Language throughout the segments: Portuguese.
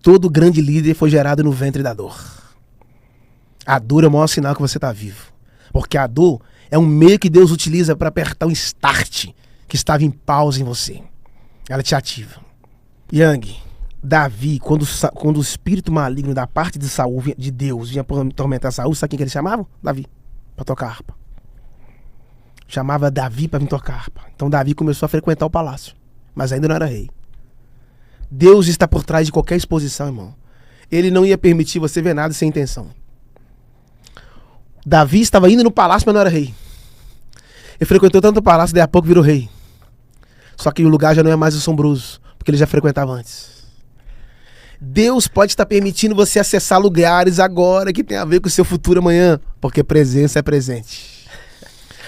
todo grande líder foi gerado no ventre da dor. A dor é o maior sinal que você está vivo. Porque a dor é um meio que Deus utiliza para apertar um start que estava em pausa em você. Ela te ativa. Yang, Davi, quando o espírito maligno da parte de Saul, de Deus, vinha tormentar Saul, sabe quem que ele chamava? Davi, para tocar harpa. Chamava Davi para vir tocar harpa. Então Davi começou a frequentar o palácio, mas ainda não era rei. Deus está por trás de qualquer exposição, irmão. Ele não ia permitir você ver nada sem intenção. Davi estava indo no palácio, mas não era rei. Ele frequentou tanto o palácio, daí a pouco virou rei. Só que o lugar já não é mais assombroso, porque ele já frequentava antes. Deus pode estar permitindo você acessar lugares agora que tem a ver com o seu futuro amanhã, porque presença é presente.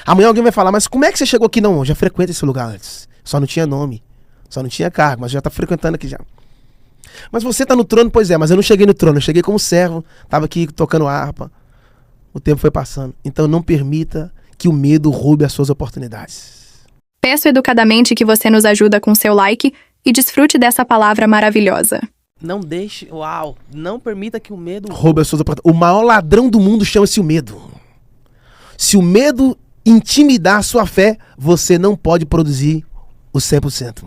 Amanhã alguém vai falar, mas como é que você chegou aqui? Não, eu já frequento esse lugar antes. Só não tinha nome, só não tinha cargo, mas já está frequentando aqui já. Mas você está no trono? Pois é, mas eu não cheguei no trono, eu cheguei como servo, estava aqui tocando harpa. O tempo foi passando. Então não permita que o medo roube as suas oportunidades. Peço educadamente que você nos ajuda com seu like e desfrute dessa palavra maravilhosa. Não deixe... Uau! Não permita que o medo... roube as suas oportunidades. O maior ladrão do mundo chama-se o medo. Se o medo intimidar a sua fé, você não pode produzir o 100%.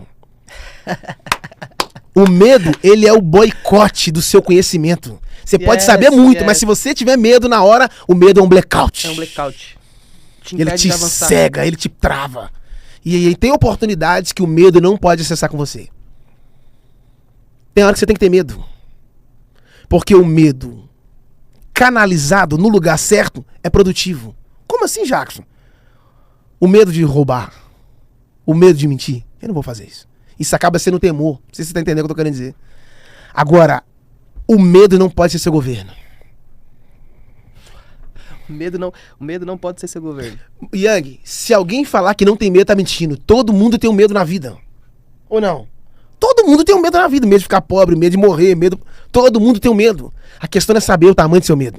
O medo, ele é o boicote do seu conhecimento. Você pode saber muito, mas se você tiver medo na hora, o medo é um blackout. É um blackout. Ele te cega, ele te trava. E tem oportunidades que o medo não pode acessar com você. Tem hora que você tem que ter medo. Porque o medo canalizado no lugar certo é produtivo. Como assim, Jackson? O medo de roubar, o medo de mentir, eu não vou fazer isso. Isso acaba sendo temor. Não sei se você está entendendo o que eu tô querendo dizer. Agora, o medo não pode ser seu governo. O medo não pode ser seu governo. Yang, se alguém falar que não tem medo, tá mentindo. Todo mundo tem um medo na vida. Ou não? Todo mundo tem um medo na vida. Medo de ficar pobre, medo de morrer, medo... Todo mundo tem um medo. A questão não é saber o tamanho do seu medo.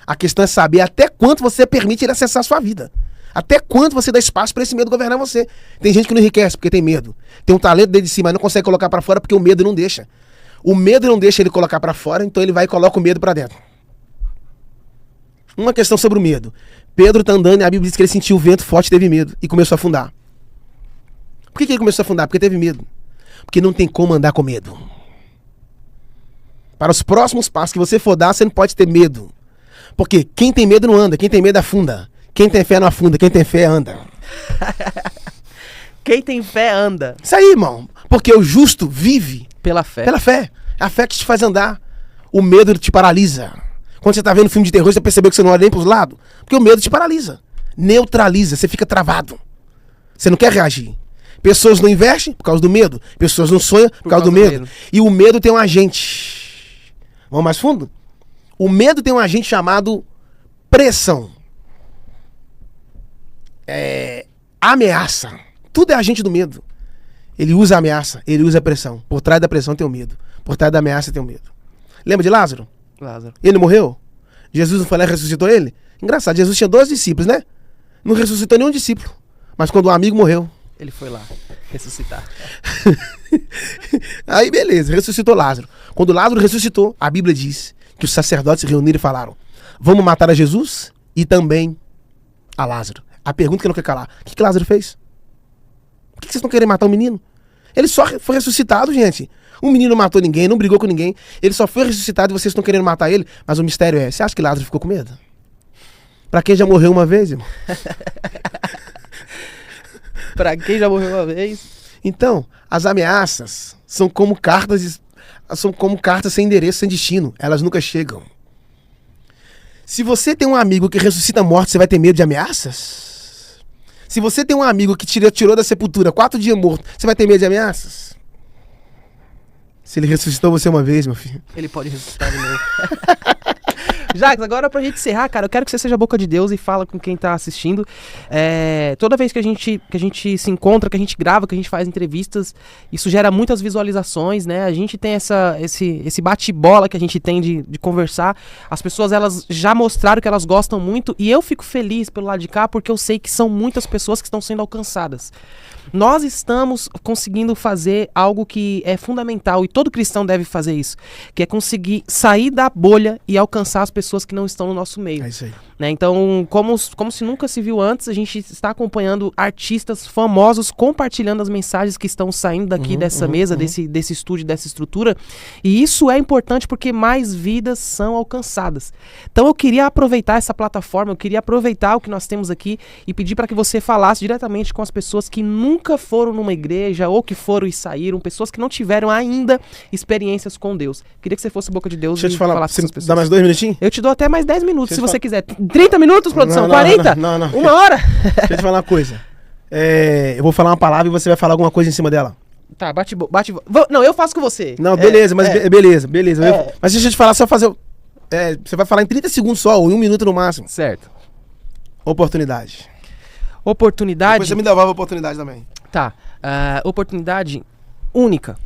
A questão é saber até quanto você permite ele acessar a sua vida. Até quanto você dá espaço para esse medo governar você. Tem gente que não enriquece porque tem medo. Tem um talento dentro de si, mas não consegue colocar para fora porque o medo não deixa. O medo não deixa ele colocar para fora, então ele vai e coloca o medo para dentro. Uma questão sobre o medo. Pedro tá andando e a Bíblia diz que ele sentiu o vento forte e teve medo. E começou a afundar. Por que ele começou a afundar? Porque teve medo. Porque não tem como andar com medo. Para os próximos passos que você for dar, você não pode ter medo. Porque quem tem medo não anda, quem tem medo afunda. Quem tem fé não afunda, quem tem fé anda. Quem tem fé anda. Isso aí, irmão. Porque o justo vive pela fé. Pela fé. É a fé que te faz andar. O medo te paralisa. Quando você tá vendo filme de terror, você percebeu que você não olha nem pros lados? Porque o medo te paralisa. Neutraliza, você fica travado. Você não quer reagir. Pessoas não investem por causa do medo. Pessoas não sonham por causa do medo. E o medo tem um agente. Vamos mais fundo? O medo tem um agente chamado pressão. Ameaça. Tudo é agente do medo. Ele usa a ameaça, ele usa a pressão. Por trás da pressão tem o medo. Por trás da ameaça tem o medo. Lembra de Lázaro? Lázaro. Ele morreu? Jesus não foi lá e ressuscitou ele? Engraçado, Jesus tinha 12 discípulos, né? Não ressuscitou nenhum discípulo. Mas quando um amigo morreu, ele foi lá ressuscitar. Aí beleza, ressuscitou Lázaro. Quando Lázaro ressuscitou, a Bíblia diz que os sacerdotes se reuniram e falaram: vamos matar a Jesus e também a Lázaro. A pergunta que não quer calar: o que Lázaro fez? Por que vocês não querem matar o menino? Ele só foi ressuscitado, gente. O menino não matou ninguém, não brigou com ninguém. Ele só foi ressuscitado e vocês estão querendo matar ele. Mas o mistério é: você acha que Lázaro ficou com medo? Pra quem já morreu uma vez, irmão? Pra quem já morreu uma vez? Então, as ameaças são como cartas sem endereço, sem destino. Elas nunca chegam. Se você tem um amigo que ressuscita morto, você vai ter medo de ameaças? Se você tem um amigo que tirou da sepultura 4 dias morto, você vai ter medo de ameaças? Se ele ressuscitou você uma vez, meu filho, ele pode ressuscitar de novo. Jacques, agora pra gente encerrar, cara, eu quero que você seja a boca de Deus e fala com quem tá assistindo. Toda vez que a gente se encontra, que a gente grava, que a gente faz entrevistas, isso gera muitas visualizações, né? A gente tem esse bate-bola que a gente tem de conversar. As pessoas, elas já mostraram que elas gostam muito e eu fico feliz pelo lado de cá porque eu sei que são muitas pessoas que estão sendo alcançadas. Nós estamos conseguindo fazer algo que é fundamental e todo cristão deve fazer isso, que é conseguir sair da bolha e alcançar as pessoas que não estão no nosso meio. É isso aí. Né? Então, como se nunca se viu antes, a gente está acompanhando artistas famosos compartilhando as mensagens que estão saindo daqui dessa mesa, desse estúdio, dessa estrutura. E isso é importante porque mais vidas são alcançadas. Então eu queria aproveitar essa plataforma, eu queria aproveitar o que nós temos aqui e pedir para que você falasse diretamente com as pessoas que nunca foram numa igreja ou que foram e saíram, pessoas que não tiveram ainda experiências com Deus. Queria que você fosse boca de Deus Deixa eu te falar, falasse você com as pessoas. dá mais 2 minutinhos? Eu te dou até mais 10 minutos, se Deixa eu você quiser. 30 minutos, produção? 40? Não. 1 hora? Deixa eu te falar uma coisa. Eu vou falar uma palavra e você vai falar alguma coisa em cima dela. Tá, não, eu faço com você. Não, beleza, beleza. É. Mas deixa eu te falar, só fazer... você vai falar em 30 segundos só, ou em 1 minuto no máximo. Certo. Oportunidade. Oportunidade... Depois você me devolve a oportunidade também. Tá. Oportunidade única.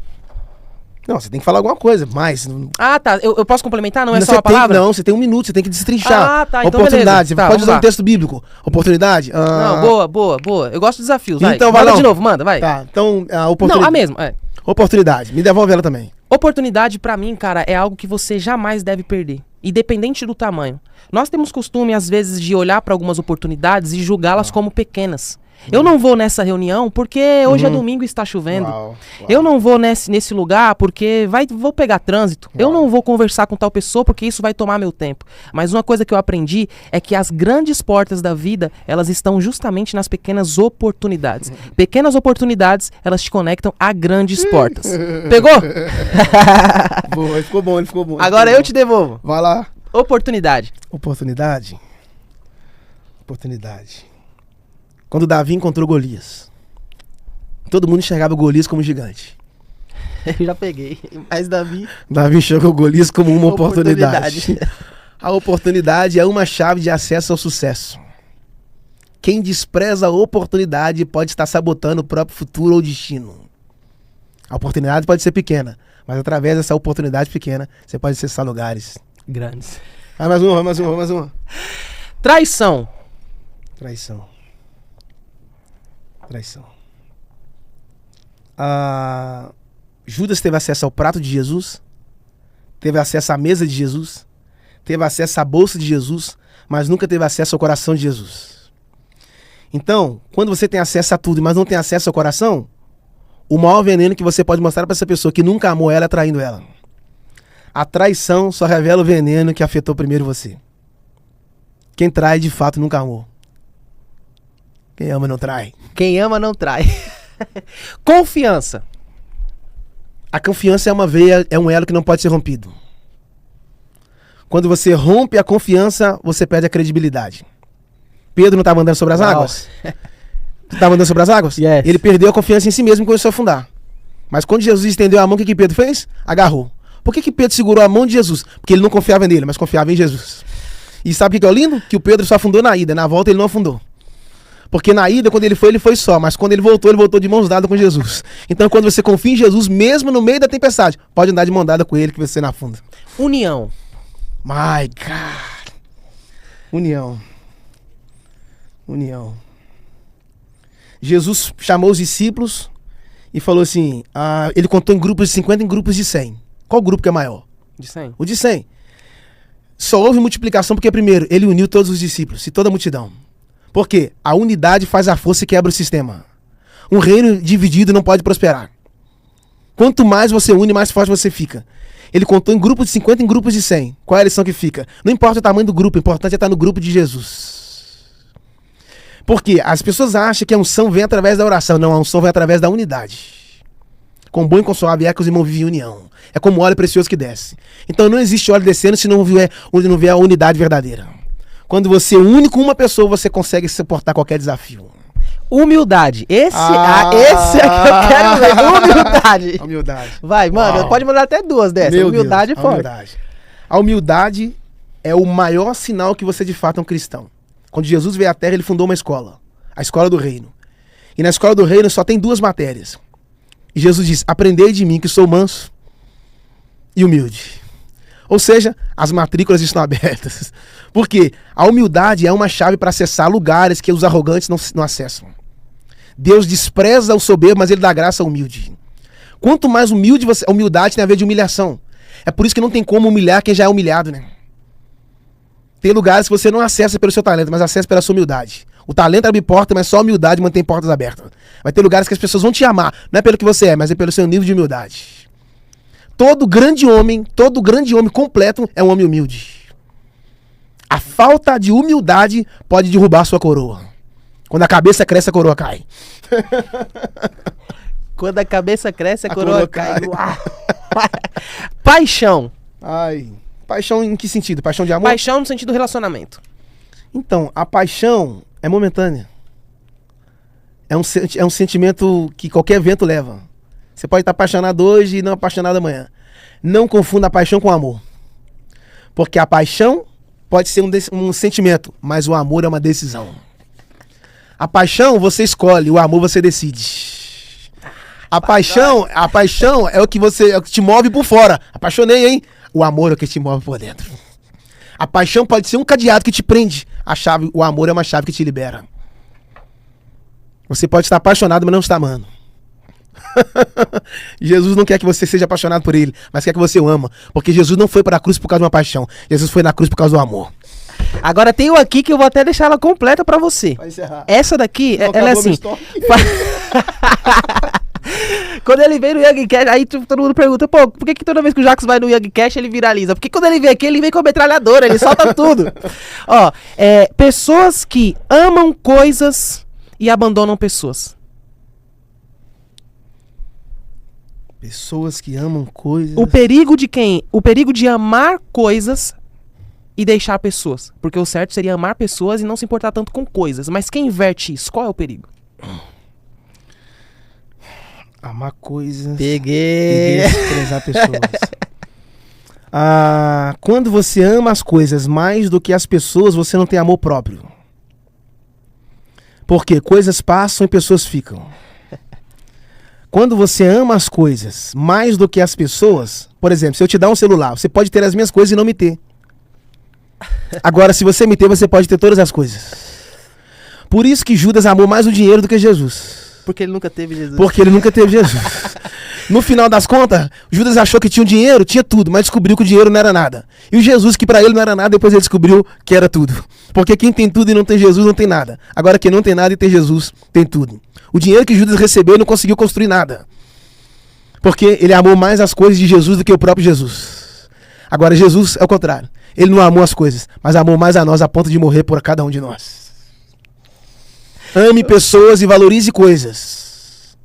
Não, você tem que falar alguma coisa, mais. Ah, tá. Eu posso complementar? Não é só você uma palavra? Não, você tem 1 minuto, você tem que destrinchar. Ah, tá, então oportunidade. beleza. Tá, Você pode vamos usar lá. um texto bíblico. Oportunidade. Não, boa. Eu gosto de desafios, vai. Então vai manda lá. de novo, manda, vai. Tá, então a Não, oportunidade. a mesma, é. Oportunidade. Me devolve ela também. Oportunidade, pra mim, cara, é algo que você jamais deve perder, independente do tamanho. Nós temos costume, às vezes, de olhar pra algumas oportunidades e julgá-las como pequenas. Eu não vou nessa reunião porque hoje é domingo e está chovendo. Uau. Eu não vou nesse lugar porque vou pegar trânsito. Eu não vou conversar com tal pessoa porque isso vai tomar meu tempo. Mas uma coisa que eu aprendi é que as grandes portas da vida, elas estão justamente nas pequenas oportunidades. Pequenas oportunidades, elas te conectam a grandes portas. Pegou? Boa, ele ficou bom. Agora eu te devolvo. Vai lá. Oportunidade. Oportunidade. Quando Davi encontrou Golias, todo mundo enxergava Golias como gigante. Eu já peguei. Mas Davi... Davi enxergou Golias como uma oportunidade. A oportunidade é uma chave de acesso ao sucesso. Quem despreza a oportunidade pode estar sabotando o próprio futuro ou destino. A oportunidade pode ser pequena, mas através dessa oportunidade pequena, você pode acessar lugares Grandes. Vai mais uma. Traição. Judas teve acesso ao prato de Jesus, teve acesso à mesa de Jesus, teve acesso à bolsa de Jesus, mas nunca teve acesso ao coração de Jesus. Então, quando você tem acesso a tudo, mas não tem acesso ao coração, o maior veneno que você pode mostrar para essa pessoa que nunca amou ela é traindo ela. A traição só revela o veneno que afetou primeiro você. Quem trai, de fato, nunca amou. Quem ama não trai. Quem ama não trai. Confiança. A confiança é uma veia, é um elo que não pode ser rompido. Quando você rompe a confiança, você perde a credibilidade. Pedro não estava andando sobre as águas? Estava andando sobre as águas? Yes. Ele perdeu a confiança em si mesmo e começou a afundar. Mas quando Jesus estendeu a mão, o que Pedro fez? Agarrou. Por que Pedro segurou a mão de Jesus? Porque ele não confiava nele, mas confiava em Jesus. E sabe o que é o lindo? Que o Pedro só afundou na ida, na volta ele não afundou. Porque na ida, quando ele foi só, mas quando ele voltou de mãos dadas com Jesus. Então quando você confia em Jesus, mesmo no meio da tempestade, pode andar de mão dada com ele que você não afunda. União. My God. União. Jesus chamou os discípulos e falou assim, ele contou em grupos de 50 e em grupos de 100. Qual grupo que é maior? De 100. O de 100. Só houve multiplicação porque, primeiro, ele uniu todos os discípulos e toda a multidão. Por quê? A unidade faz a força e quebra o sistema. Um reino dividido não pode prosperar. Quanto mais você une, mais forte você fica. Ele contou em grupos de 50 e em grupos de 100. Qual é a lição que fica? Não importa o tamanho do grupo, o importante é estar no grupo de Jesus. Por quê? As pessoas acham que a unção vem através da oração. Não, a unção vem através da unidade. Com bom e com suave é que os irmãos vivem em união. É como óleo precioso que desce. Então não existe óleo descendo se não vier a unidade verdadeira. Quando você une com uma pessoa, você consegue suportar qualquer desafio. Humildade. Esse é que eu quero ver. Humildade. Vai, mano. Uau. Pode mandar até 2 dessas. Meu Humildade Deus, é forte. A humildade é o maior sinal que você de fato é um cristão. Quando Jesus veio à Terra, ele fundou uma escola. A escola do reino. E na escola do reino só tem 2 matérias. E Jesus diz, aprendei de mim que sou manso e humilde. Ou seja, as matrículas estão abertas. Porque a humildade é uma chave para acessar lugares que os arrogantes não acessam. Deus despreza o soberbo, mas ele dá graça ao humilde. Quanto mais humilde você... A humildade tem a ver de humilhação. É por isso que não tem como humilhar quem já é humilhado, né? Tem lugares que você não acessa pelo seu talento, mas acessa pela sua humildade. O talento abre porta, mas só a humildade mantém portas abertas. Vai ter lugares que as pessoas vão te amar, não é pelo que você é, mas é pelo seu nível de humildade. Todo grande homem completo é um homem humilde. A falta de humildade pode derrubar a sua coroa. Quando a cabeça cresce, a coroa cai. Quando a cabeça cresce, a coroa cai. Paixão. Ai, paixão em que sentido? Paixão de amor? Paixão no sentido do relacionamento. Então, a paixão é momentânea. É um sentimento que qualquer vento leva. Você pode estar apaixonado hoje e não apaixonado amanhã. Não confunda a paixão com o amor. Porque a paixão pode ser um sentimento, mas o amor é uma decisão. A paixão você escolhe, o amor você decide. A paixão é o que te move por fora. Apaixonei, hein? O amor é o que te move por dentro. A paixão pode ser um cadeado que te prende. O amor é uma chave que te libera. Você pode estar apaixonado, mas não está amando. Jesus não quer que você seja apaixonado por ele, mas quer que você o ama. Porque Jesus não foi para a cruz por causa de uma paixão. Jesus foi na cruz por causa do amor. Agora tem uma aqui que eu vou até deixar ela completa pra você. Vai encerrar. Essa daqui, ela é assim. Quando ele vem no Youngcast, aí todo mundo pergunta, pô, por que toda vez que o Jacques vai no Youngcast ele viraliza? Porque quando ele vem aqui, ele vem com a metralhadora, ele solta tudo. Ó, pessoas que amam coisas e abandonam pessoas. Pessoas que amam coisas. O perigo de quem? O perigo de amar coisas e deixar pessoas. Porque o certo seria amar pessoas e não se importar tanto com coisas. Mas quem inverte isso? Qual é o perigo? Amar coisas. Peguei. E desprezar pessoas. Quando você ama as coisas mais do que as pessoas, você não tem amor próprio. Porque coisas passam e pessoas ficam. Quando você ama as coisas mais do que as pessoas, por exemplo, se eu te dar um celular, você pode ter as minhas coisas e não me ter. Agora, se você me ter, você pode ter todas as coisas. Por isso que Judas amou mais o dinheiro do que Jesus. Porque ele nunca teve Jesus. Porque ele nunca teve Jesus. No final das contas, Judas achou que tinha o dinheiro, tinha tudo, mas descobriu que o dinheiro não era nada. E o Jesus, que pra ele não era nada, depois ele descobriu que era tudo. Porque quem tem tudo e não tem Jesus, não tem nada. Agora quem não tem nada e tem Jesus, tem tudo. O dinheiro que Judas recebeu, ele não conseguiu construir nada. Porque ele amou mais as coisas de Jesus do que o próprio Jesus. Agora Jesus é o contrário. Ele não amou as coisas, mas amou mais a nós a ponto de morrer por cada um de nós. Ame pessoas e valorize coisas.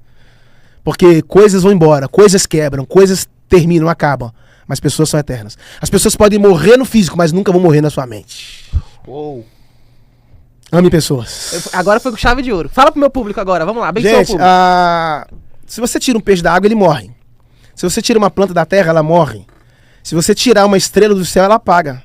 Porque coisas vão embora, coisas quebram, coisas terminam, acabam. Mas pessoas são eternas. As pessoas podem morrer no físico, mas nunca vão morrer na sua mente. Uou. Ame pessoas. Agora foi com chave de ouro. Fala pro meu público agora, vamos lá. Abençoa o Gente, público. se você tira um peixe da água, ele morre. Se você tira uma planta da terra, ela morre. Se você tirar uma estrela do céu, ela apaga.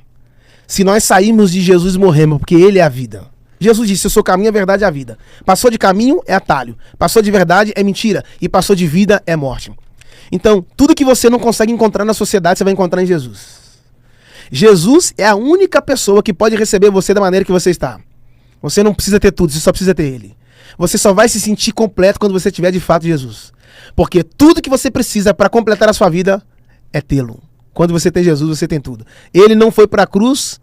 Se nós sairmos de Jesus, morremos, porque ele é a vida. Jesus disse, eu sou o caminho, a verdade e a vida. Passou de caminho é atalho. Passou de verdade é mentira. E passou de vida é morte. Então, tudo que você não consegue encontrar na sociedade, você vai encontrar em Jesus. Jesus é a única pessoa que pode receber você da maneira que você está. Você não precisa ter tudo, você só precisa ter ele. Você só vai se sentir completo quando você tiver de fato Jesus. Porque tudo que você precisa para completar a sua vida é tê-lo. Quando você tem Jesus, você tem tudo. Ele não foi para a cruz,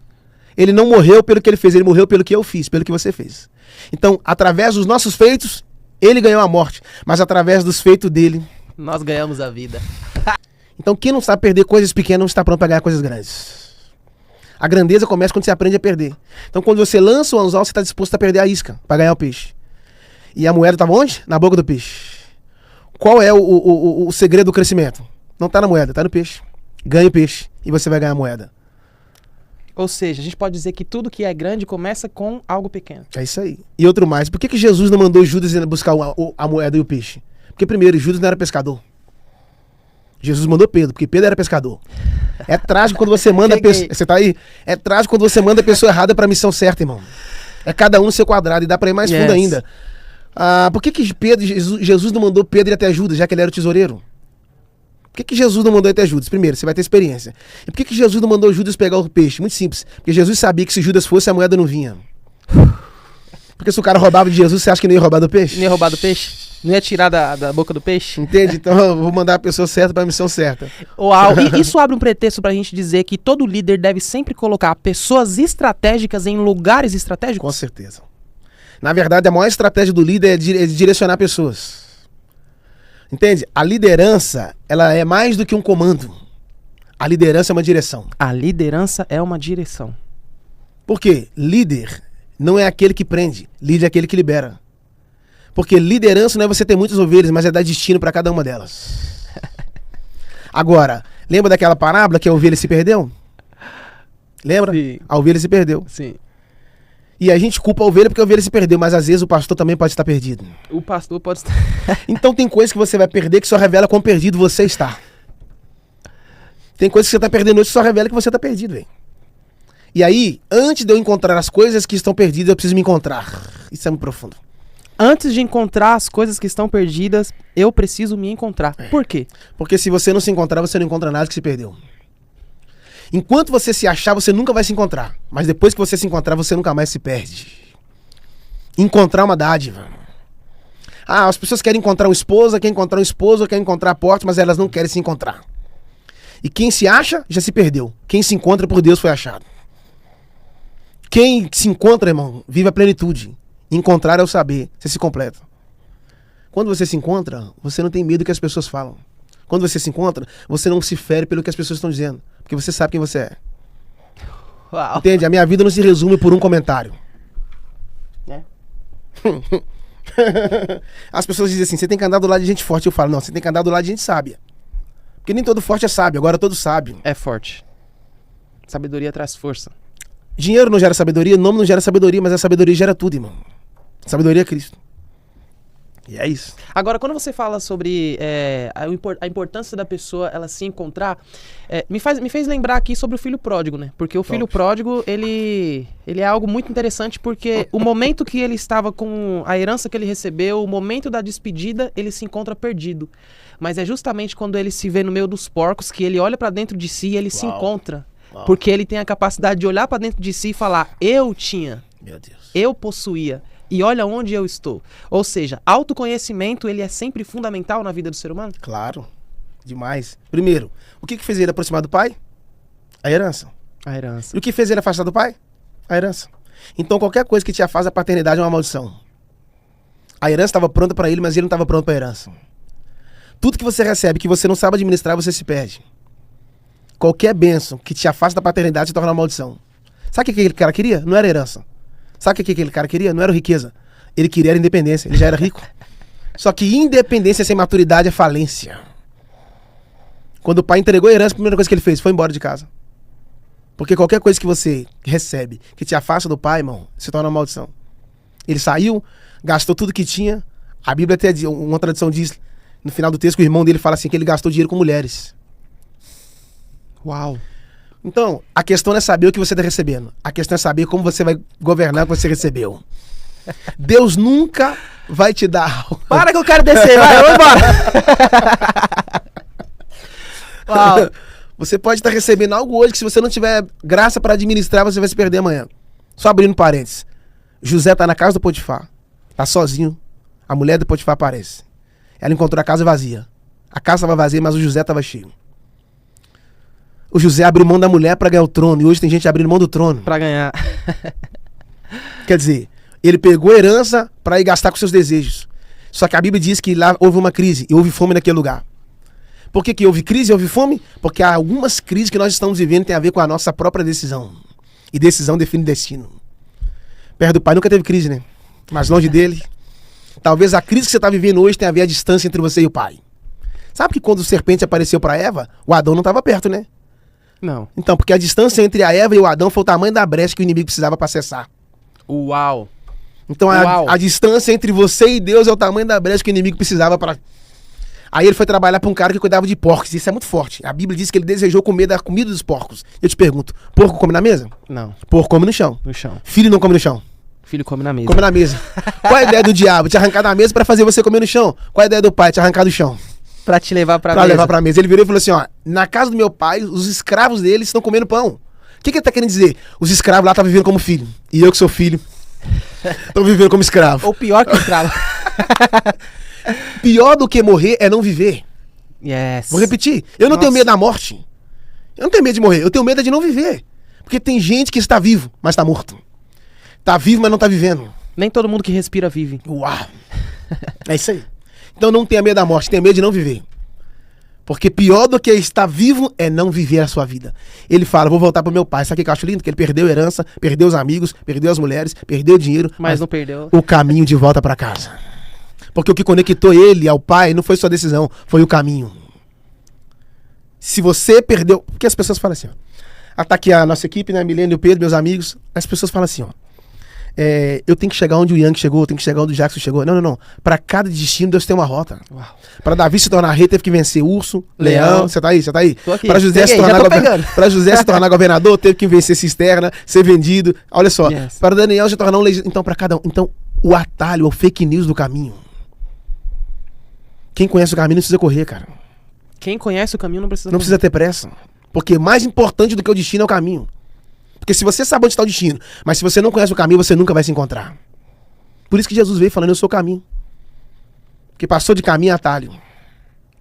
ele não morreu pelo que ele fez, ele morreu pelo que eu fiz, pelo que você fez. Então, através dos nossos feitos, ele ganhou a morte. Mas através dos feitos dele, nós ganhamos a vida. Então, quem não sabe perder coisas pequenas não está pronto para ganhar coisas grandes. A grandeza começa quando você aprende a perder. Então, quando você lança o anzol, você está disposto a perder a isca para ganhar o peixe. E a moeda estava onde? Na boca do peixe. Qual é o segredo do crescimento? Não está na moeda, está no peixe. Ganha o peixe e você vai ganhar a moeda. Ou seja, a gente pode dizer que tudo que é grande começa com algo pequeno. É isso aí. E outro mais, por que Jesus não mandou Judas ir buscar a moeda e o peixe? Porque primeiro, Judas não era pescador. Jesus mandou Pedro, porque Pedro era pescador. É trágico quando você manda a pessoa... Você tá aí? É trágico quando você manda a pessoa errada para a missão certa, irmão. É cada um no seu quadrado e dá para ir mais fundo ainda. Por que Jesus não mandou Pedro ir até Judas, já que ele era o tesoureiro? Por que Jesus não mandou ir até Judas? Primeiro, você vai ter experiência. E por que Jesus não mandou Judas pegar o peixe? Muito simples. Porque Jesus sabia que se Judas fosse, a moeda não vinha. Porque se o cara roubava de Jesus, você acha que não ia roubar do peixe? Não ia roubar do peixe? Não ia tirar da boca do peixe? Entende? Então eu vou mandar a pessoa certa pra missão certa. Uau, e isso abre um pretexto pra gente dizer que todo líder deve sempre colocar pessoas estratégicas em lugares Com estratégicos? certeza. Na verdade, a maior estratégia do líder é direcionar pessoas. Entende? A liderança, ela é mais do que um comando. A liderança é uma direção. A liderança é uma direção. Por quê? Líder não é aquele que prende, líder é aquele que libera. Porque liderança não é você ter muitas ovelhas, mas é dar destino para cada uma delas. Agora, lembra daquela parábola que a ovelha se perdeu? Lembra? Sim. A ovelha se perdeu. Sim. E a gente culpa a ovelha porque a ovelha se perdeu, mas às vezes o pastor também pode estar perdido. O pastor pode estar... Então tem coisas que você vai perder que só revela quão perdido você está. Tem coisas que você está perdendo hoje que só revela que você está perdido, velho. E aí, antes de eu encontrar as coisas que estão perdidas, eu preciso me encontrar. Isso é muito profundo. Antes de encontrar as coisas que estão perdidas, eu preciso me encontrar. Por quê? Porque se você não se encontrar, você não encontra nada que se perdeu. Enquanto você se achar, você nunca vai se encontrar. Mas depois que você se encontrar, você nunca mais se perde. Encontrar uma dádiva. Ah, as pessoas querem encontrar uma esposa, querem encontrar um esposo, querem encontrar a porta, mas elas não querem se encontrar. E quem se acha, já se perdeu. Quem se encontra por Deus foi achado. Quem se encontra, irmão, vive a plenitude. Encontrar é o saber, você se completa. Quando você se encontra, você não tem medo do que as pessoas falam. Quando você se encontra, você não se fere pelo que as pessoas estão dizendo. Porque você sabe quem você é. Uau. Entende? A minha vida não se resume por um comentário. É. As pessoas dizem assim, você tem que andar do lado de gente forte. Eu falo, não, você tem que andar do lado de gente sábia. Porque nem todo forte é sábio, agora todo sábio. É forte. Sabedoria traz força. Dinheiro não gera sabedoria, nome não gera sabedoria, mas a sabedoria gera tudo, irmão. Sabedoria é Cristo. E é isso. Agora, quando você fala sobre a importância da pessoa ela se encontrar, me fez lembrar aqui sobre o filho pródigo, né? Porque o filho pródigo, ele é algo muito interessante porque o momento que ele estava com a herança que ele recebeu, o momento da despedida, ele se encontra perdido. Mas é justamente quando ele se vê no meio dos porcos que ele olha pra dentro de si e ele se encontra. Porque ele tem a capacidade de olhar pra dentro de si e falar, eu tinha, Meu Deus. eu possuía. E olha onde eu estou. Ou seja, autoconhecimento, ele é sempre fundamental na vida do ser humano? Claro. Demais. Primeiro, o que fez ele aproximar do pai? A herança. A herança. E o que fez ele afastar do pai? A herança. Então qualquer coisa que te afasta da paternidade é uma maldição. A herança estava pronta para ele, mas ele não estava pronto para a herança. Tudo que você recebe que você não sabe administrar, você se perde. Qualquer bênção que te afasta da paternidade se torna uma maldição. Sabe o que aquele cara queria? Não era herança. Sabe o que aquele cara queria? Não era riqueza. Ele queria era independência. Ele já era rico. Só que independência sem maturidade é falência. Quando o pai entregou a herança, a primeira coisa que ele fez foi embora de casa. Porque qualquer coisa que você recebe, que te afasta do pai, irmão, se torna uma maldição. Ele saiu, gastou tudo que tinha. A Bíblia até, uma tradição diz, no final do texto, que o irmão dele fala assim, que ele gastou dinheiro com mulheres. Uau. Então, a questão não é saber o que você está recebendo. A questão é saber como você vai governar o que você recebeu. Deus nunca vai te dar algo. Para que eu quero descer, vai, eu vou embora. Uau. Você pode estar recebendo algo hoje que se você não tiver graça para administrar, você vai se perder amanhã. Só abrindo parênteses. José está na casa do Potifar. Está sozinho. A mulher do Potifar aparece. Ela encontrou a casa vazia. A casa estava vazia, mas o José estava cheio. O José abriu mão da mulher para ganhar o trono. E hoje tem gente abrindo mão do trono. Pra ganhar. Quer dizer, ele pegou a herança para ir gastar com seus desejos. Só que a Bíblia diz que lá houve uma crise e houve fome naquele lugar. Por que houve crise e houve fome? Porque há algumas crises que nós estamos vivendo que tem a ver com a nossa própria decisão. E decisão define destino. Perto do pai nunca teve crise, né? Mas longe dele. Talvez a crise que você está vivendo hoje tenha a ver a distância entre você e o pai. Sabe que quando o serpente apareceu para Eva, o Adão não estava perto, né? Não. Então, porque a distância entre a Eva e o Adão foi o tamanho da brecha que o inimigo precisava para acessar. Uau. Então a distância entre você e Deus é o tamanho da brecha que o inimigo precisava para... Aí ele foi trabalhar para um cara que cuidava de porcos. Isso é muito forte. A Bíblia diz que ele desejou comer da comida dos porcos. Eu te pergunto, porco come na mesa? Não. Porco come no chão. No chão. Filho não come no chão. Filho come na mesa. Come na mesa. Qual é a ideia do diabo? Te arrancar da mesa para fazer você comer no chão. Qual é a ideia do pai? Te arrancar do chão. Pra te levar pra Pra mesa. levar pra mesa. Ele virou e falou assim, ó, na casa do meu pai, os escravos dele estão comendo pão. O que ele tá querendo dizer? Os escravos lá estão vivendo como filho. E eu que sou filho, Estão vivendo como escravo. Ou pior que escravo. Pior do que morrer é não viver. Yes. Vou repetir. Eu não tenho Nossa. medo da morte. Eu não tenho medo de morrer. Eu tenho medo de não viver. Porque tem gente que está vivo, mas está morto. Está vivo, mas não está vivendo. Nem todo mundo que respira vive. Uau. É isso aí. Então não tenha medo da morte, tenha medo de não viver. Porque pior do que estar vivo é não viver a sua vida. Ele fala, vou voltar pro meu pai. Sabe o que eu acho lindo? Que ele perdeu a herança, perdeu os amigos, perdeu as mulheres, perdeu o dinheiro. Mas não perdeu. O caminho de volta para casa. Porque o que conectou ele ao pai não foi sua decisão, foi o caminho. Se você perdeu... Porque as pessoas falam assim, ó. Tá aqui a nossa equipe, né? Milene e o Pedro, meus amigos. As pessoas falam assim, ó. Eu tenho que chegar onde o Yang chegou, eu tenho que chegar onde o Jackson chegou. Não. Para cada destino, Deus tem uma rota. Para Davi se tornar rei, teve que vencer urso, leão. Você tá aí? Você tá aí? Tô aqui. Para José, José se tornar governador, teve que vencer cisterna, ser vendido. Olha só. Yes. Para Daniel se tornar um legislador. Então, para cada um. Então, o atalho, o fake news do caminho. Quem conhece o caminho não precisa correr, cara. Quem conhece o caminho não precisa Não precisa ter pressa. Porque mais importante do que o destino é o caminho. Porque se você sabe onde está o destino, mas se você não conhece o caminho, você nunca vai se encontrar. Por isso que Jesus veio falando, eu sou o caminho. Porque passou de caminho é atalho.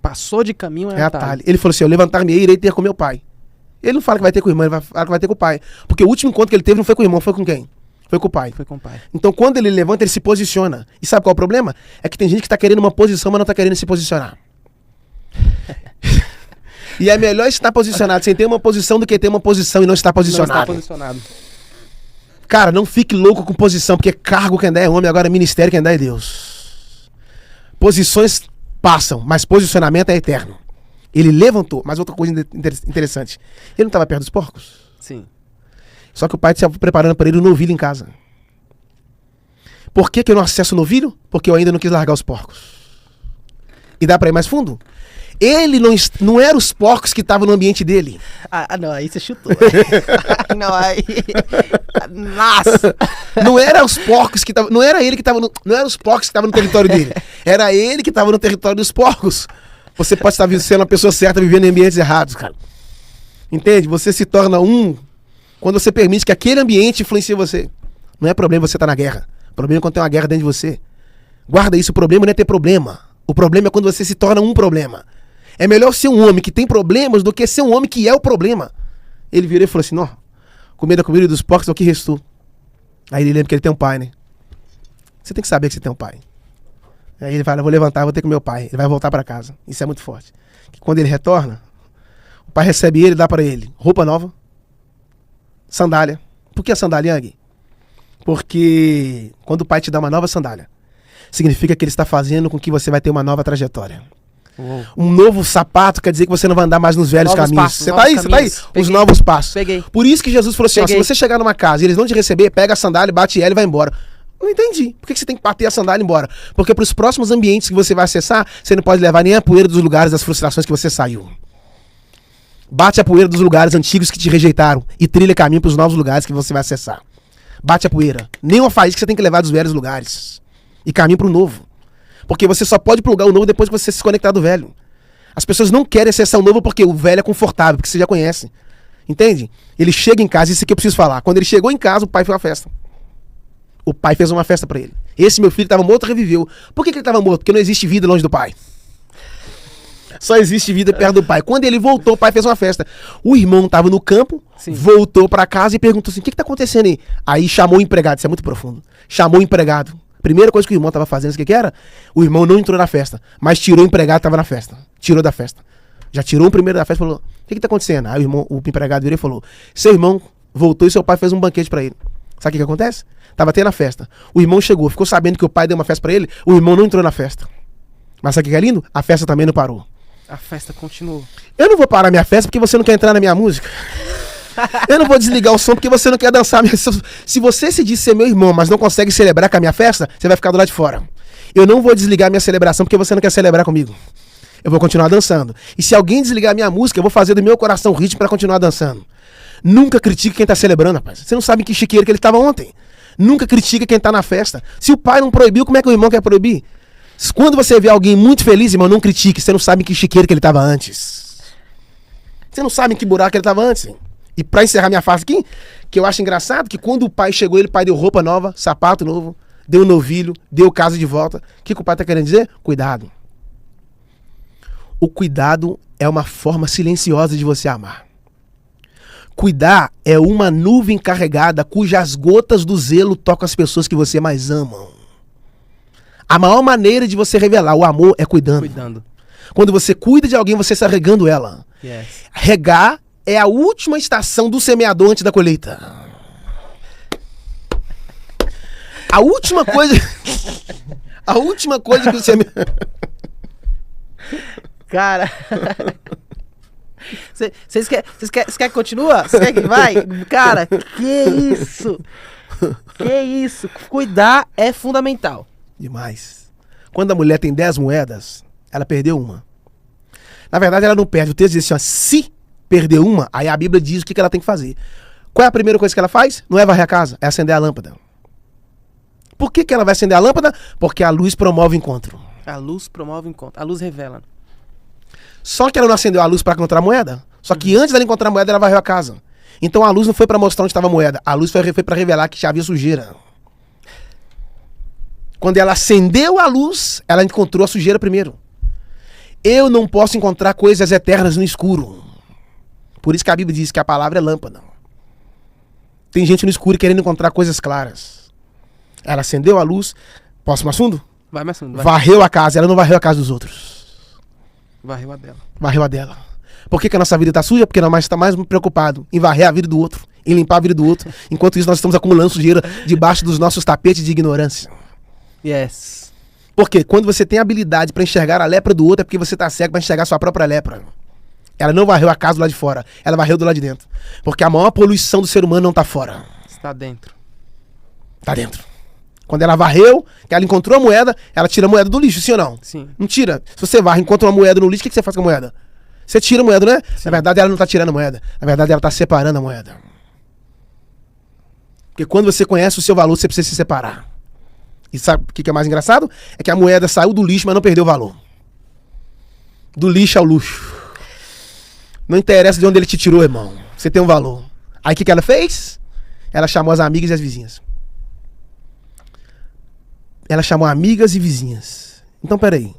Passou de caminho É atalho. Ele falou assim, eu levantar-me-ei e irei ter com meu pai. Ele não fala que vai ter com o irmão, ele vai falar que vai ter com o pai. Porque o último encontro que ele teve não foi com o irmão, foi com quem? Foi com o pai. Foi com o pai. Então quando ele levanta, ele se posiciona. E sabe qual é o problema? É que tem gente que está querendo uma posição, mas não está querendo se posicionar. E é melhor estar posicionado sem ter uma posição do que ter uma posição e não estar posicionado. Não está posicionado. Cara, não fique louco com posição, porque cargo quem dá é homem, agora ministério quem dá é Deus. Posições passam, mas posicionamento é eterno. Ele levantou, mas outra coisa interessante. Ele não estava perto dos porcos? Sim. Só que o pai estava preparando para ele um novilho em casa. Por que eu não acesso o novilho? Porque eu ainda não quis largar os porcos. E dá para ir mais fundo? Ele não era os porcos que estavam no ambiente dele. Não, aí você chutou. Não, aí... Nossa! Não era os porcos que estavam... Não era ele que estava não era os porcos que estavam no território dele. Era ele que estava no território dos porcos. Você pode estar sendo uma pessoa certa vivendo em ambientes errados, cara. Entende? Você se torna quando você permite que aquele ambiente influencie você. Não é problema você estar na guerra. O problema é quando tem uma guerra dentro de você. Guarda isso, o problema não é ter problema. O problema é quando você se torna um problema. É melhor ser um homem que tem problemas do que ser um homem que é o problema. Ele virou e falou assim, não, comer da comida dos porcos é o que restou. Aí ele lembra que ele tem um pai, né? Você tem que saber que você tem um pai. Aí ele fala, eu vou levantar, vou ter com meu pai. Ele vai voltar para casa. Isso é muito forte. Que quando ele retorna, o pai recebe ele e dá para ele roupa nova, sandália. Por que a sandália, Yang? Porque quando o pai te dá uma nova sandália, significa que ele está fazendo com que você vai ter uma nova trajetória. Uou. Um novo sapato quer dizer que você não vai andar mais nos velhos Novos caminhos. passos, Você tá novos aí? Você tá aí? caminhos. Os Peguei. novos passos. Peguei. Por isso que Jesus falou assim, ó, se Peguei. você chegar numa casa e eles não te receber, pega a sandália, bate ela e vai embora. Não entendi. Por que você tem que bater a sandália e ir embora? Porque para os próximos ambientes que você vai acessar, você não pode levar nem a poeira dos lugares das frustrações que você saiu. Bate a poeira dos lugares antigos que te rejeitaram e trilha caminho para os novos lugares que você vai acessar. Bate a poeira. Nenhuma faísca que você tem que levar dos velhos lugares. E caminho para o novo. Porque você só pode plugar o novo depois que você se conectar do velho. As pessoas não querem acessar o novo porque o velho é confortável, porque você já conhece. Entende? Ele chega em casa, isso aqui eu preciso falar. Quando ele chegou em casa, o pai fez uma festa. O pai fez uma festa pra ele. Esse meu filho estava morto, reviveu. Por que ele estava morto? Porque não existe vida longe do pai. Só existe vida perto do pai. Quando ele voltou, o pai fez uma festa. O irmão estava no campo, Sim. voltou pra casa e perguntou assim, o que tá acontecendo aí? Aí chamou o empregado, isso é muito profundo. Chamou o empregado. Primeira coisa que o irmão estava fazendo, o que era? O irmão não entrou na festa, mas tirou o empregado que estava na festa. Tirou da festa. Já tirou o primeiro da festa e falou, o que tá acontecendo? Aí o empregado virou e falou, seu irmão voltou e seu pai fez um banquete pra ele. Sabe o que acontece? Tava tendo a festa. O irmão chegou, ficou sabendo que o pai deu uma festa pra ele, o irmão não entrou na festa. Mas sabe o que é lindo? A festa também não parou. A festa continuou. Eu não vou parar minha festa porque você não quer entrar na minha música. Eu não vou desligar o som porque você não quer dançar. Se você se diz ser meu irmão, mas não consegue celebrar com a minha festa, você vai ficar do lado de fora. Eu não vou desligar minha celebração porque você não quer celebrar comigo. Eu vou continuar dançando. E se alguém desligar a minha música, eu vou fazer do meu coração ritmo para continuar dançando. Nunca critique quem tá celebrando, rapaz. Você não sabe em que chiqueiro que ele estava ontem. Nunca critique quem tá na festa. Se o pai não proibiu, como é que o irmão quer proibir? Quando você vê alguém muito feliz, irmão, não critique. Você não sabe em que chiqueiro que ele estava antes. Você não sabe em que buraco ele estava antes. E pra encerrar minha fase aqui, que eu acho engraçado, que quando o pai chegou, o pai deu roupa nova, sapato novo, deu novilho, deu casa de volta. O que o pai tá querendo dizer? Cuidado. O cuidado é uma forma silenciosa de você amar. Cuidar é uma nuvem carregada cujas gotas do zelo tocam as pessoas que você mais ama. A maior maneira de você revelar o amor é cuidando. Quando você cuida de alguém, você está regando ela. Yes. Regar é a última estação do semeador antes da colheita. A última coisa... a última coisa que o semeador... Cara... Vocês querem que continua? Vocês querem que vai? Cara, que isso? Que isso? Cuidar é fundamental. Demais. Quando a mulher tem 10 moedas, ela perdeu uma. Na verdade, ela não perde. O texto diz assim, ó, se perder uma, aí a Bíblia diz o que ela tem que fazer. Qual é a primeira coisa que ela faz? Não é varrer a casa, é acender a lâmpada. Por que ela vai acender a lâmpada? Porque a luz promove o encontro. A luz promove o encontro. A luz revela. Só que ela não acendeu a luz para encontrar a moeda. Só que antes dela encontrar a moeda, ela varreu a casa. Então a luz não foi para mostrar onde estava a moeda. A luz foi para revelar que já havia sujeira. Quando ela acendeu a luz, ela encontrou a sujeira primeiro. Eu não posso encontrar coisas eternas no escuro. Por isso que a Bíblia diz que a palavra é lâmpada. Tem gente no escuro querendo encontrar coisas claras. Ela acendeu a luz. Próximo assunto? Vai, mais fundo. Varreu a casa. Ela não varreu a casa dos outros. Varreu a dela. Varreu a dela. Por que a nossa vida está suja? Porque nós estamos mais preocupados em varrer a vida do outro, em limpar a vida do outro. Enquanto isso, nós estamos acumulando sujeira debaixo dos nossos tapetes de ignorância. Yes. Porque quando você tem habilidade para enxergar a lepra do outro, é porque você está cego para enxergar a sua própria lepra. Ela não varreu a casa do lado de fora, ela varreu do lado de dentro. Porque a maior poluição do ser humano não está fora. Está dentro. Está dentro. Quando ela varreu, que ela encontrou a moeda, ela tira a moeda do lixo, sim ou não? Sim. Não tira. Se você varre e encontra uma moeda no lixo, o que você faz com a moeda? Você tira a moeda, né? Sim. Na verdade, ela não está tirando a moeda. Na verdade, ela está separando a moeda. Porque quando você conhece o seu valor, você precisa se separar. E sabe o que é mais engraçado? É que a moeda saiu do lixo, mas não perdeu o valor. Do lixo ao luxo. Não interessa de onde ele te tirou, irmão. Você tem um valor. Aí o que ela fez? Ela chamou as amigas e as vizinhas. Ela chamou amigas e vizinhas. Então, peraí.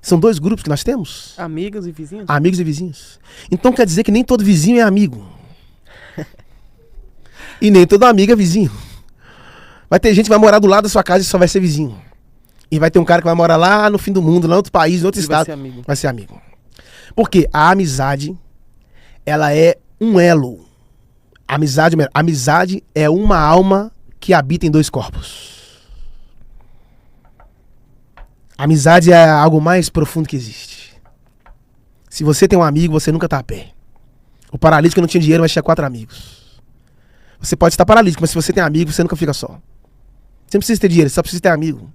São dois grupos que nós temos? Amigos e vizinhos? Amigos e vizinhos. Então quer dizer que nem todo vizinho é amigo. E nem toda amiga é vizinho. Vai ter gente que vai morar do lado da sua casa e só vai ser vizinho. E vai ter um cara que vai morar lá no fim do mundo, lá em outro país, em outro estado. Vai ser amigo. Vai ser amigo. Porque a amizade, ela é um elo. Amizade é uma alma que habita em dois corpos. Amizade é algo mais profundo que existe. Se você tem um amigo, você nunca tá a pé. O paralítico não tinha dinheiro, mas tinha 4 amigos. Você pode estar paralítico, mas se você tem amigo, você nunca fica só. Você não precisa ter dinheiro, você só precisa ter amigo.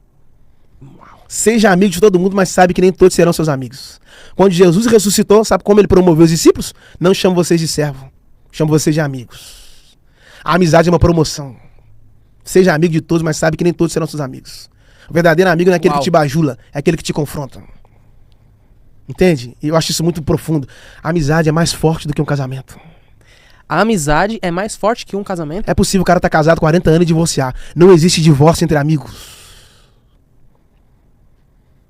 Seja amigo de todo mundo, mas sabe que nem todos serão seus amigos. Quando Jesus ressuscitou, sabe como ele promoveu os discípulos? Não chamo vocês de servo, chamo vocês de amigos. A amizade é uma promoção. Seja amigo de todos, mas sabe que nem todos serão seus amigos. O verdadeiro amigo não é aquele que te bajula, é aquele que te confronta. Entende? E eu acho isso muito profundo. A amizade é mais forte do que um casamento. A amizade é mais forte que um casamento? É possível o cara estar casado 40 anos e divorciar. Não existe divórcio entre amigos.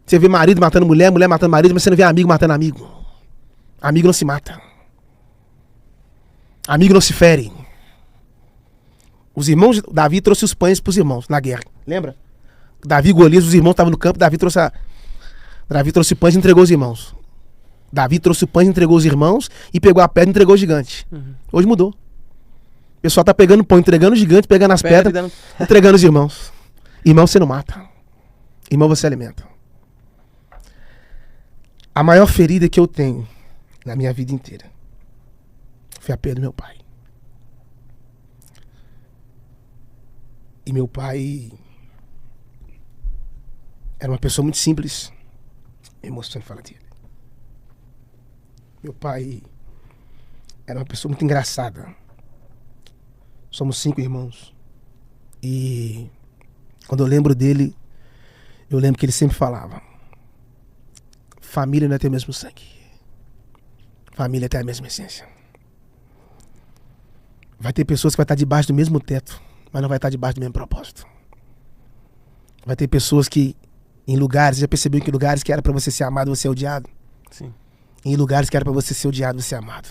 Você vê marido matando mulher, mulher matando marido, mas você não vê amigo matando amigo. Amigo não se mata. Amigo não se fere. Os irmãos, Davi trouxe os pães para os irmãos na guerra. Lembra? Davi e Golias, os irmãos estavam no campo, Davi trouxe pães e entregou os irmãos. Davi trouxe pães e entregou os irmãos e pegou a pedra e entregou o gigante. Hoje mudou. O pessoal tá pegando pão, entregando o gigante, pegando as pedras, entregando os irmãos. Irmão você não mata. Irmão você alimenta. A maior ferida que eu tenho na minha vida inteira foi a perda do meu pai. E meu pai era uma pessoa muito simples. Me emociona falar dele. Meu pai era uma pessoa muito engraçada. Somos 5 irmãos. E quando eu lembro dele, eu lembro que ele sempre falava: família não é ter o mesmo sangue. Família é ter a mesma essência. Vai ter pessoas que vai estar debaixo do mesmo teto, mas não vai estar debaixo do mesmo propósito. Vai ter pessoas que, em lugares, já percebeu que em lugares que era pra você ser amado, você é odiado? Sim. Em lugares que era pra você ser odiado, você é amado.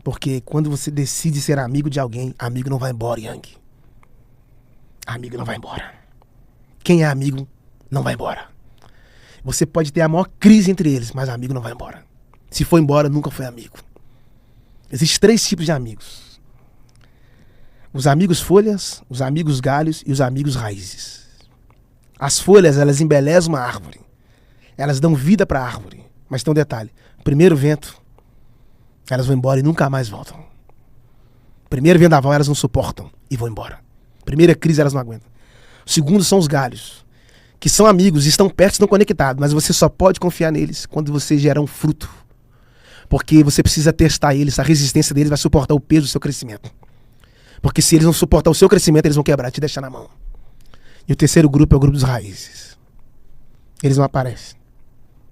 Porque quando você decide ser amigo de alguém, amigo não vai embora, Yang. Amigo não vai embora. Quem é amigo não vai embora. Você pode ter a maior crise entre eles, mas amigo não vai embora. Se for embora, nunca foi amigo. Existem 3 tipos de amigos: os amigos folhas, os amigos galhos e os amigos raízes. As folhas, elas embelezam uma árvore. Elas dão vida para a árvore. Mas tem um detalhe: primeiro vento, elas vão embora e nunca mais voltam. Primeiro vendaval, elas não suportam e vão embora. Primeira crise, elas não aguentam. O segundo são os galhos, que são amigos, estão perto, estão conectados, mas você só pode confiar neles quando você gerar um fruto. Porque você precisa testar eles, a resistência deles vai suportar o peso do seu crescimento. Porque se eles não suportar o seu crescimento, eles vão quebrar, te deixar na mão. E o terceiro grupo é o grupo dos raízes. Eles não aparecem.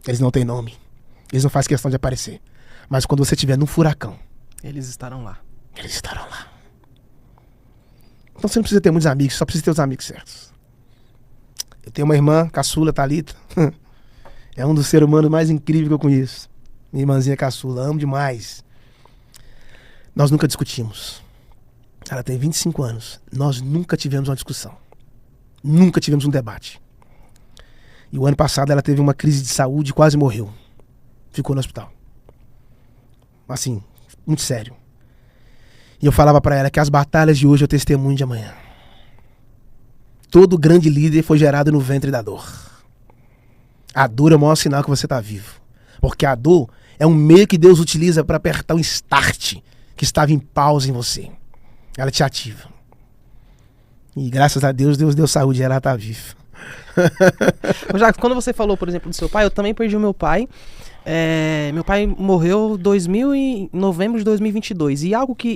Eles não têm nome. Eles não fazem questão de aparecer. Mas quando você estiver num furacão, Eles estarão lá. eles estarão lá. Então você não precisa ter muitos amigos, só precisa ter os amigos certos. Eu tenho uma irmã, caçula, Thalita. É um dos seres humanos mais incríveis que eu conheço. Minha irmãzinha caçula, amo demais. Nós nunca discutimos. Ela tem 25 anos. Nós nunca tivemos uma discussão. Nunca tivemos um debate. E o ano passado ela teve uma crise de saúde e quase morreu. Ficou no hospital. Assim, muito sério. E eu falava pra ela que as batalhas de hoje é o testemunho de amanhã. Todo grande líder foi gerado no ventre da dor. A dor é o maior sinal que você está vivo. Porque a dor é um meio que Deus utiliza para apertar um start que estava em pausa em você. Ela te ativa. E graças a Deus, Deus deu saúde e ela está viva. Ô, Jacques, quando você falou, por exemplo, do seu pai, eu também perdi o meu pai. Meu pai morreu em novembro de 2022. E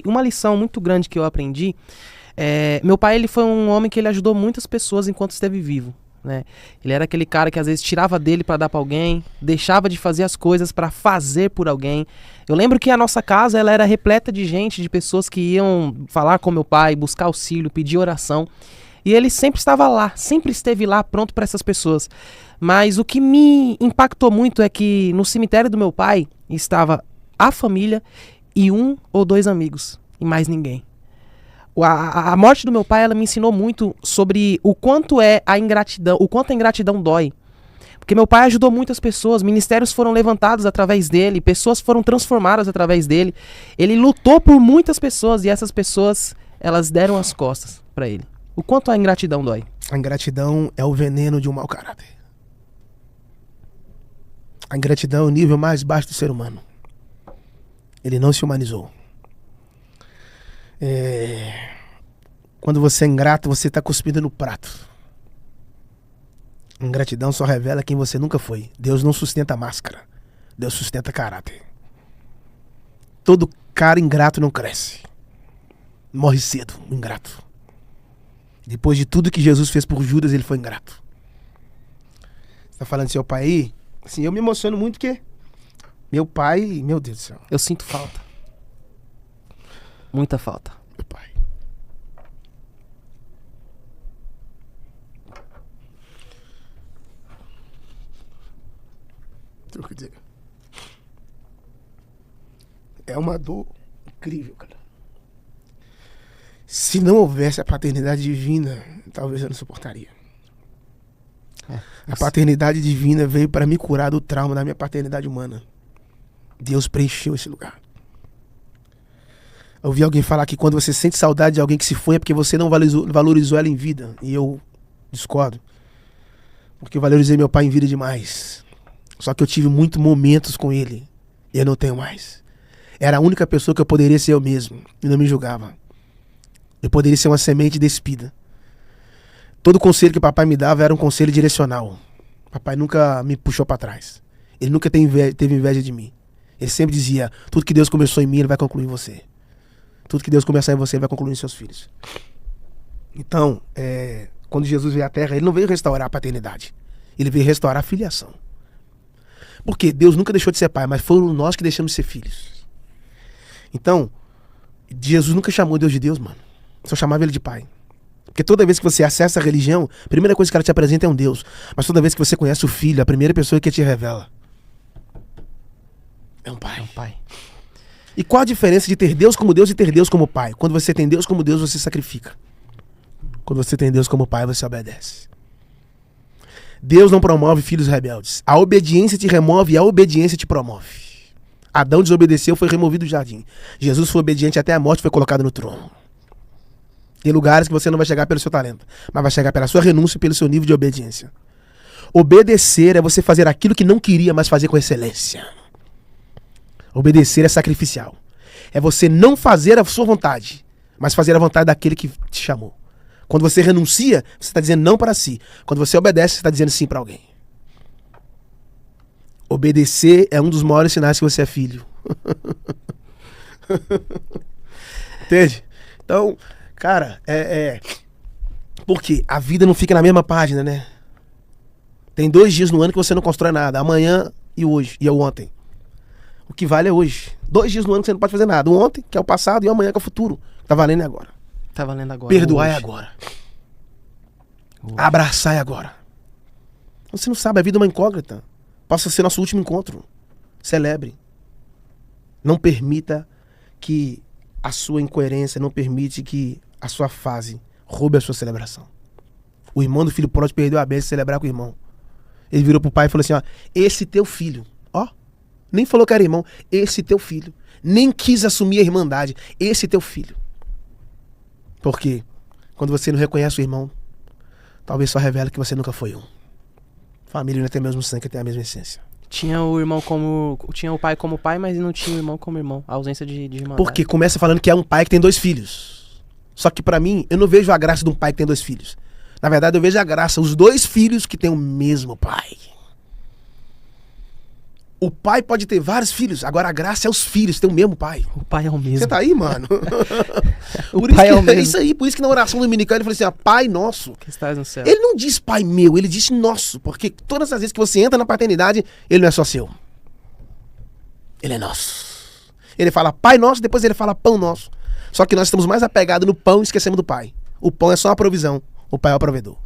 uma lição muito grande que eu aprendi, meu pai, ele foi um homem que ele ajudou muitas pessoas enquanto esteve vivo, né? Ele era aquele cara que às vezes tirava dele para dar para alguém, deixava de fazer as coisas para fazer por alguém. Eu lembro que a nossa casa, ela era repleta de gente, de pessoas que iam falar com meu pai, buscar auxílio, pedir oração. E ele sempre estava lá, sempre esteve lá pronto para essas pessoas. Mas o que me impactou muito é que no cemitério do meu pai estava a família e 1 ou 2 amigos, e mais ninguém. A morte do meu pai, ela me ensinou muito sobre o quanto é a ingratidão, o quanto a ingratidão dói. Porque meu pai ajudou muitas pessoas, ministérios foram levantados através dele, pessoas foram transformadas através dele. Ele lutou por muitas pessoas e essas pessoas, elas deram as costas para ele. O quanto a ingratidão dói? A ingratidão é o veneno de um mau caráter. A ingratidão é o nível mais baixo do ser humano. Ele não se humanizou. Quando você é ingrato, você está cuspindo no prato. Ingratidão só revela quem você nunca foi. Deus não sustenta máscara. Deus sustenta caráter. Todo cara ingrato não cresce. Morre cedo, ingrato. Depois de tudo que Jesus fez por Judas, ele foi ingrato. Você tá falando do seu pai aí? Assim, eu me emociono muito porque meu pai, meu Deus do céu. Eu sinto falta. Muita falta. Meu pai. Então, quer dizer, é uma dor incrível, cara. Se não houvesse a paternidade divina, talvez eu não suportaria. A paternidade divina veio para me curar do trauma da minha paternidade humana. Deus preencheu esse lugar. Eu ouvi alguém falar que quando você sente saudade de alguém que se foi é porque você não valorizou ela em vida. E eu discordo. Porque eu valorizei meu pai em vida demais. Só que eu tive muitos momentos com ele. E eu não tenho mais. Era a única pessoa que eu poderia ser eu mesmo. E não me julgava. Eu poderia ser uma semente despida. Todo conselho que o papai me dava era um conselho direcional. Papai nunca me puxou para trás. Ele nunca teve inveja de mim. Ele sempre dizia, tudo que Deus começou em mim, ele vai concluir em você. Tudo que Deus começar em você, ele vai concluir em seus filhos. Então, quando Jesus veio à Terra, ele não veio restaurar a paternidade. Ele veio restaurar a filiação. Porque Deus nunca deixou de ser pai, mas foram nós que deixamos de ser filhos. Então, Jesus nunca chamou Deus de Deus, mano. Só chamava ele de pai. Porque toda vez que você acessa a religião, a primeira coisa que ela te apresenta é um Deus. Mas toda vez que você conhece o Filho, a primeira pessoa que te revela é um pai. É um pai. E qual a diferença de ter Deus como Deus e ter Deus como pai? Quando você tem Deus como Deus, você sacrifica. Quando você tem Deus como pai, você obedece. Deus não promove filhos rebeldes. A obediência te remove e a obediência te promove. Adão desobedeceu, foi removido do jardim. Jesus foi obediente até a morte, foi colocado no trono. Tem lugares que você não vai chegar pelo seu talento, mas vai chegar pela sua renúncia e pelo seu nível de obediência. Obedecer é você fazer aquilo que não queria, mas fazer com excelência. Obedecer é sacrificial. É você não fazer a sua vontade, mas fazer a vontade daquele que te chamou. Quando você renuncia, você está dizendo não para si. Quando você obedece, você está dizendo sim para alguém. Obedecer é um dos maiores sinais que você é filho. Entende? Então, cara, porque a vida não fica na mesma página, né? Tem 2 dias no ano que você não constrói nada. Amanhã e hoje. E é o ontem. O que vale é hoje. 2 dias no ano que você não pode fazer nada. O ontem, que é o passado, e o amanhã, que é o futuro. Tá valendo agora. Tá valendo agora. Perdoar é hoje. agora. Abraçar é agora. Você não sabe, a vida é uma incógnita. Possa ser nosso último encontro. Celebre. Não permita que a sua incoerência, não permite que a sua fase roube a sua celebração. O irmão do filho pródigo perdeu a bênção de celebrar com o irmão. Ele virou pro pai e falou assim, ó, esse teu filho, ó, nem falou que era irmão, esse teu filho, nem quis assumir a irmandade, esse teu filho. Por quê? Quando você não reconhece o irmão, talvez só revela que você nunca foi um. Família não tem o mesmo sangue, tem a mesma essência. Tinha o pai como pai, mas não tinha o irmão como irmão. A ausência de irmandade. Porque começa falando que é um pai que tem 2 filhos. Só que pra mim, eu não vejo a graça de um pai que tem 2 filhos. Na verdade, eu vejo a graça, os 2 filhos que têm o mesmo pai. O pai pode ter vários filhos, agora a graça é os filhos que têm o mesmo pai. O pai é o mesmo. Você tá aí, mano? O pai é o mesmo. É isso aí, por isso que na oração dominical ele falou assim, ó, Pai nosso. Que estás no céu. Ele não diz pai meu, ele diz nosso, porque todas as vezes que você entra na paternidade, ele não é só seu. Ele é nosso. Ele fala pai nosso, depois ele fala pão nosso. Só que nós estamos mais apegados no pão e esquecemos do pai. O pão é só uma provisão, o pai é o provedor.